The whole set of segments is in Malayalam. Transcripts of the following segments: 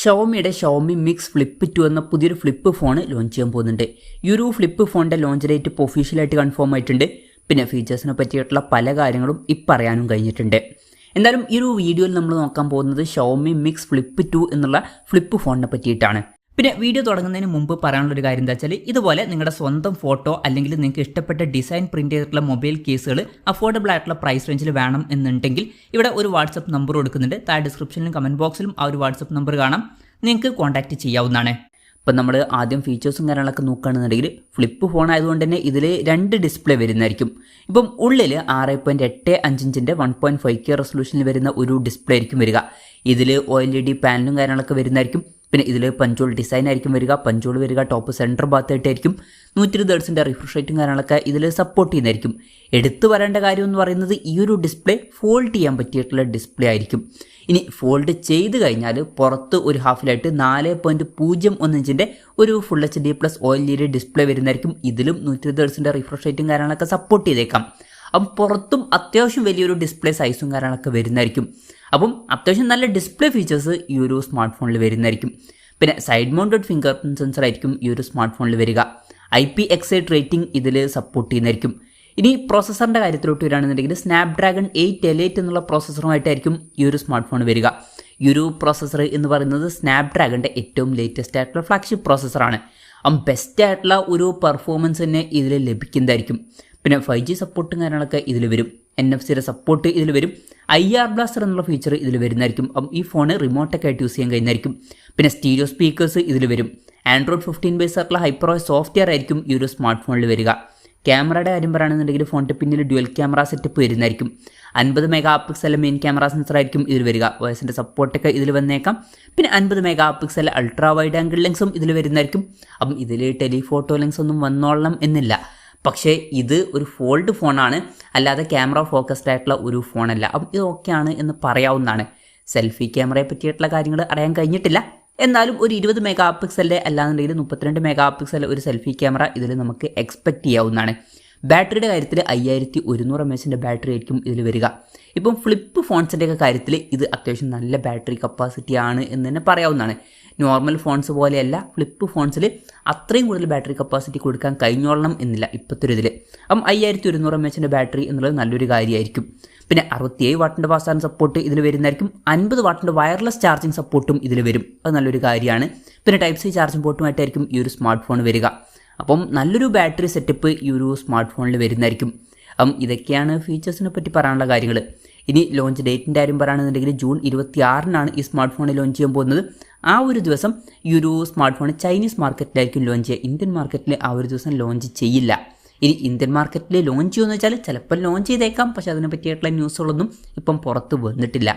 ഷവോമിയുടെ ഷവോമി മിക്സ് ഫ്ലിപ്പ് 2 എന്ന പുതിയൊരു ഫ്ലിപ്പ് ഫോൺ ലോഞ്ച് ചെയ്യാൻ പോകുന്നുണ്ട്. ഈ ഒരു ഫ്ലിപ്പ് ഫോണിൻ്റെ ലോഞ്ച് ഡേറ്റ് ഇപ്പോൾ ഒഫീഷ്യലായിട്ട് കൺഫേം ആയിട്ടുണ്ട്. പിന്നെ ഫീച്ചേഴ്സിനെ പറ്റിയിട്ടുള്ള പല കാര്യങ്ങളും ഇപ്പം അറിയാനും കഴിഞ്ഞിട്ടുണ്ട്. എന്തായാലും ഈ ഒരു വീഡിയോയിൽ നമ്മൾ നോക്കാൻ പോകുന്നത് ഷവോമി മിക്സ് ഫ്ലിപ്പ് 2 എന്നുള്ള ഫ്ലിപ്പ് ഫോണിനെ പറ്റിയിട്ടാണ്. പിന്നെ വീഡിയോ തുടങ്ങുന്നതിന് മുമ്പ് പറയാനുള്ളൊരു കാര്യം എന്താ വെച്ചാൽ, ഇതുപോലെ നിങ്ങളുടെ സ്വന്തം ഫോട്ടോ അല്ലെങ്കിൽ നിങ്ങൾക്ക് ഇഷ്ടപ്പെട്ട ഡിസൈൻ പ്രിന്റ് ചെയ്തിട്ടുള്ള മൊബൈൽ കേസുകൾ അഫോർഡബിൾ ആയിട്ടുള്ള പ്രൈസ് റേഞ്ചിൽ വേണം എന്നുണ്ടെങ്കിൽ ഇവിടെ ഒരു വാട്സപ്പ് നമ്പർ കൊടുക്കുന്നുണ്ട്. താഴെ ഡിസ്ക്രിപ്ഷനിലും കമന്റ് ബോക്സിലും ആ ഒരു വാട്സപ്പ് നമ്പർ കാണാം, നിങ്ങൾക്ക് കോൺടാക്ട് ചെയ്യാവുന്നതാണ്. ഇപ്പം നമ്മൾ ആദ്യം ഫീച്ചേഴ്സും കാര്യങ്ങളൊക്കെ നോക്കുകയാണെന്നുണ്ടെങ്കിൽ ഫ്ലിപ്പ് ഫോൺ ആയതുകൊണ്ട് തന്നെ ഇതിൽ 2 ഡിസ്പ്ലേ വരുന്നതായിരിക്കും. ഇപ്പം ഉള്ളിൽ 6.85 ഇഞ്ചിൻ്റെ 1.5K റെസൊല്യൂഷനിൽ വരുന്ന ഒരു ഡിസ്പ്ലേ ആയിരിക്കും വരിക. ഇതിൽ OLED പാനലും കാര്യങ്ങളൊക്കെ വരുന്നതായിരിക്കും. പിന്നെ ഇതിൽ പഞ്ചോൾ ഡിസൈൻ ആയിരിക്കും വരിക. പഞ്ചോൾ വരിക ടോപ്പ് സെൻറ്റർ ഭാഗത്തായിട്ടായിരിക്കും. 120 Hz റിഫ്രഷ് റേറ്റും കാര്യങ്ങളൊക്കെ ഇതിൽ സപ്പോർട്ട് ചെയ്യുന്നതായിരിക്കും. എടുത്തു പറയേണ്ട കാര്യം എന്ന് പറയുന്നത് ഈ ഒരു ഡിസ്പ്ലേ ഫോൾഡ് ചെയ്യാൻ പറ്റിയിട്ടുള്ള ഡിസ്പ്ലേ ആയിരിക്കും. ഇനി ഫോൾഡ് ചെയ്ത് കഴിഞ്ഞാൽ പുറത്ത് ഒരു ഹാഫിലായിട്ട് 4.01 ഇഞ്ചിൻ്റെ ഒരു ഫുൾ HD+ OLED ഡിസ്പ്ലേ വരുന്നതായിരിക്കും. ഇതിലും 120 Hz റിഫ്രഷ് റേറ്റും കാര്യങ്ങളൊക്കെ സപ്പോർട്ട് ചെയ്തേക്കാം. അപ്പം പുറത്തും അത്യാവശ്യം വലിയൊരു ഡിസ്പ്ലേ സൈസും കാര്യങ്ങളൊക്കെ വരുന്നതായിരിക്കും. അപ്പം അത്യാവശ്യം നല്ല ഡിസ്പ്ലേ ഫീച്ചേഴ്സ് ഈ ഒരു സ്മാർട്ട് ഫോണിൽ വരുന്നതായിരിക്കും. പിന്നെ side mounted finger print sensor ആയിരിക്കും ഈ ഒരു സ്മാർട്ട് ഫോണിൽ വരിക. IPX8 റേറ്റിംഗ് ഇതിൽ സപ്പോർട്ട് ചെയ്യുന്നതായിരിക്കും. ഇനി പ്രോസസ്സറിൻ്റെ കാര്യത്തിലോട്ട് വരികയാണെന്നുണ്ടെങ്കിൽ സ്നാപ്ഡ്രാഗൺ 8L8 എന്നുള്ള പ്രോസസ്സറുമായിട്ടായിരിക്കും ഈ ഒരു സ്മാർട്ട് ഫോൺ വരിക. ഈ ഒരു പ്രോസസ്സർ എന്ന് പറയുന്നത് സ്നാപ്ഡ്രാഗണിൻ്റെ ഏറ്റവും ലേറ്റസ്റ്റ് ആയിട്ടുള്ള ഫ്ലാഗ്ഷിപ്പ് പ്രോസസ്സറാണ്. ബെസ്റ്റ് ആയിട്ടുള്ള ഒരു പെർഫോമൻസ് തന്നെ ഇതിൽ ലഭിക്കുന്നതായിരിക്കും. പിന്നെ 5G സപ്പോർട്ടും കാര്യങ്ങളൊക്കെ ഇതിൽ വരും. NFC സപ്പോർട്ട് ഇതിൽ വരും. IR ബ്ലാസ്റ്റർ എന്നുള്ള ഫീച്ചർ ഇതിൽ വരുന്നതായിരിക്കും. ഈ ഫോണ് റിമോട്ടൊക്കെ ആയിട്ട് യൂസ് ചെയ്യാൻ കഴിയുന്നതായിരിക്കും. പിന്നെ സ്റ്റീരിയോ സ്പീക്കേഴ്സ് ഇതിൽ വരും. Android 15 ബേസ് ആയിട്ടുള്ള HyperOS സോഫ്റ്റ്വെയർ ആയിരിക്കും ഈ ഒരു സ്മാർട്ട് ഫോണിൽ വരിക. ക്യാമറയുടെ കാര്യം പറയുകയാണെന്നുണ്ടെങ്കിൽ ഫോണിൻ്റെ പിന്നിൽ ഡ്യുവൽ ക്യാമറ സെറ്റപ്പ് വരുന്നതായിരിക്കും. 50 MP മെയിൻ ക്യാമറ സെൻസർ ആയിരിക്കും ഇതിൽ വരിക. വോയിസിൻ്റെ സപ്പോർട്ടൊക്കെ ഇതിൽ വന്നേക്കാം. പിന്നെ 50 MP അൾട്രാ വൈഡ് ആംഗിൾ ലെൻസും ഇതിൽ വരുന്നതായിരിക്കും. അപ്പം ഇതിൽ ടെലിഫോട്ടോ ലെൻസ് ഒന്നും വന്നോളണം എന്നില്ല. പക്ഷേ ഇത് ഒരു ഫോൾഡ് ഫോണാണ്, അല്ലാതെ ക്യാമറ ഫോക്കസ്ഡ് ആയിട്ടുള്ള ഒരു ഫോണല്ല. അപ്പം ഇത് ഓക്കെയാണ് എന്ന് പറയാവുന്നതാണ്. സെൽഫി ക്യാമറയെ പറ്റിയിട്ടുള്ള കാര്യങ്ങൾ അറിയാൻ കഴിഞ്ഞിട്ടില്ല. എന്നാലും ഒരു 20 MP അല്ലാന്നുണ്ടെങ്കിൽ 32 MP ഒരു സെൽഫി ക്യാമറ ഇതിൽ നമുക്ക് എക്സ്പെക്റ്റ് ചെയ്യാവുന്നതാണ്. ബാറ്ററിയുടെ കാര്യത്തിൽ 5100 mAh ബാറ്ററി ആയിരിക്കും ഇതിൽ വരിക. ഇപ്പം ഫ്ലിപ്പ് ഫോൺസിൻ്റെയൊക്കെ കാര്യത്തിൽ ഇത് അത്യാവശ്യം നല്ല ബാറ്ററി കപ്പാസിറ്റി ആണ് എന്ന് തന്നെ പറയാവുന്നതാണ്. നോർമൽ ഫോൺസ് പോലെയല്ല, ഫ്ലിപ്പ് ഫോൺസിൽ അത്രയും കൂടുതൽ ബാറ്ററി കപ്പാസിറ്റി കൊടുക്കാൻ കഴിഞ്ഞോളണം എന്നില്ല ഇപ്പോഴത്തെ ഒരു ഇതിൽ. 5100 mAh ബാറ്ററി എന്നുള്ളത് നല്ലൊരു കാര്യമായിരിക്കും. പിന്നെ 67 വാട്ടിൻ്റെ ഫാസ്റ്റ് ചാർജിങ് സപ്പോർട്ട് ഇതിൽ വരുന്നതായിരിക്കും. 50 വാട്ടിൻ്റെ വയർലെസ് ചാർജിങ് സപ്പോർട്ടും ഇതിൽ വരും. അത് നല്ലൊരു കാര്യമാണ്. പിന്നെ Type-C ചാർജിങ് പോർട്ടുമായിട്ടായിരിക്കും ഈ ഒരു സ്മാർട്ട് ഫോൺ വരിക. അപ്പം നല്ലൊരു ബാറ്ററി സെറ്റപ്പ് ഈ ഒരു സ്മാർട്ട് ഫോണിൽ വരുന്നതായിരിക്കും. ഇതൊക്കെയാണ് ഫീച്ചേഴ്സിനെ പറ്റി പറയാനുള്ള കാര്യങ്ങൾ. ഇനി ലോഞ്ച് ഡേറ്റിൻ്റെ കാര്യം പറയുകയാണെന്നുണ്ടെങ്കിൽ ജൂൺ 26 ഈ സ്മാർട്ട് ഫോൺ ലോഞ്ച് ചെയ്യാൻ പോകുന്നത്. ആ ഒരു ദിവസം ഈ ഒരു സ്മാർട്ട് ഫോൺ ചൈനീസ് മാർക്കറ്റിലായിരിക്കും ലോഞ്ച് ചെയ്യുക. ഇന്ത്യൻ മാർക്കറ്റിൽ ആ ഒരു ദിവസം ലോഞ്ച് ചെയ്യില്ല. ഇനി ഇന്ത്യൻ മാർക്കറ്റിൽ ലോഞ്ച് ചെയ്യുമെന്ന് വെച്ചാൽ ചിലപ്പോൾ ലോഞ്ച് ചെയ്തേക്കാം. പക്ഷേ അതിനെ പറ്റിയിട്ടുള്ള ന്യൂസുകളൊന്നും ഇപ്പം പുറത്ത് വന്നിട്ടില്ല.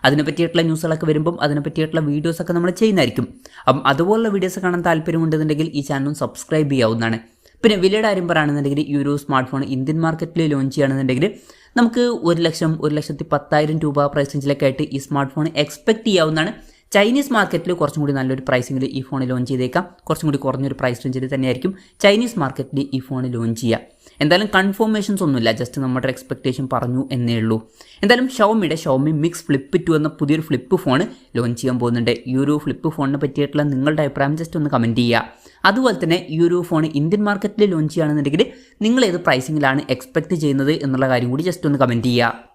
അതിനെ പറ്റിയിട്ടുള്ള ന്യൂസുകളൊക്കെ വരുമ്പം അതിനെ പറ്റിയിട്ടുള്ള വീഡിയോസൊക്കെ നമ്മൾ ചെയ്യുന്നതായിരിക്കും. അപ്പം അതുപോലുള്ള വീഡിയോസ് കാണാൻ താല്പര്യമുണ്ടെന്നുണ്ടെങ്കിൽ ഈ ചാനൽ സബ്സ്ക്രൈബ് ചെയ്യാവുന്നതാണ്. പിന്നെ വിലയുടെ കാര്യം പറയുകയാണെന്നുണ്ടെങ്കിൽ ഈ ഒരു സ്മാർട്ട് ഫോൺ ഇന്ത്യൻ മാർക്കറ്റിൽ ലോഞ്ച് ചെയ്യുകയാണെന്നുണ്ടെങ്കിൽ നമുക്ക് 1,10,000 രൂപ പ്രൈസ് റേഞ്ചിലൊക്കെ ആയിട്ട് ഈ സ്മാർട്ട് ഫോൺ എക്സ്പെക്ട് ചെയ്യാവുന്നതാണ്. ചൈനീസ് മാർക്കറ്റിൽ കുറച്ചും കൂടി നല്ലൊരു പ്രൈസിങ്ങിൽ ഈ ഫോൺ ലോഞ്ച് ചെയ്തേക്കാം. കുറച്ചും കൂടി കുറഞ്ഞൊരു പ്രൈസ് റേഞ്ചിൽ തന്നെയായിരിക്കും ചൈനീസ് മാർക്കറ്റിൽ ഈ ഫോൺ ലോഞ്ച് ചെയ്യുക. എന്തായാലും കൺഫർമേഷൻസ് ഒന്നുമില്ല, ജസ്റ്റ് നമ്മുടെ എക്സ്പെക്ടേഷൻ പറഞ്ഞു എന്നേ ഉള്ളൂ. എന്തായാലും ഷവോമി മിക്സ് ഫ്ലിപ്പ് 2 എന്ന പുതിയൊരു ഫ്ലിപ്പ് ഫോൺ ലോഞ്ച് ചെയ്യാൻ പോകുന്നുണ്ട്. ഈ ഒരു ഫ്ലിപ്പ് ഫോണിനെ പറ്റിയിട്ടുള്ള നിങ്ങളുടെ അഭിപ്രായം ജസ്റ്റ് ഒന്ന് കമൻറ്റ് ചെയ്യുക. അതുപോലെ തന്നെ ഈ ഒരു ഫോൺ ഇന്ത്യൻ മാർക്കറ്റിൽ ലോഞ്ച് ചെയ്യുകയാണെന്നുണ്ടെങ്കിൽ നിങ്ങൾ ഏത് പ്രൈസിങ്ങിലാണ് എക്സ്പെക്ട് ചെയ്യുന്നത് എന്നുള്ള കാര്യം കൂടി ജസ്റ്റ് ഒന്ന് കമൻറ്റ് ചെയ്യുക.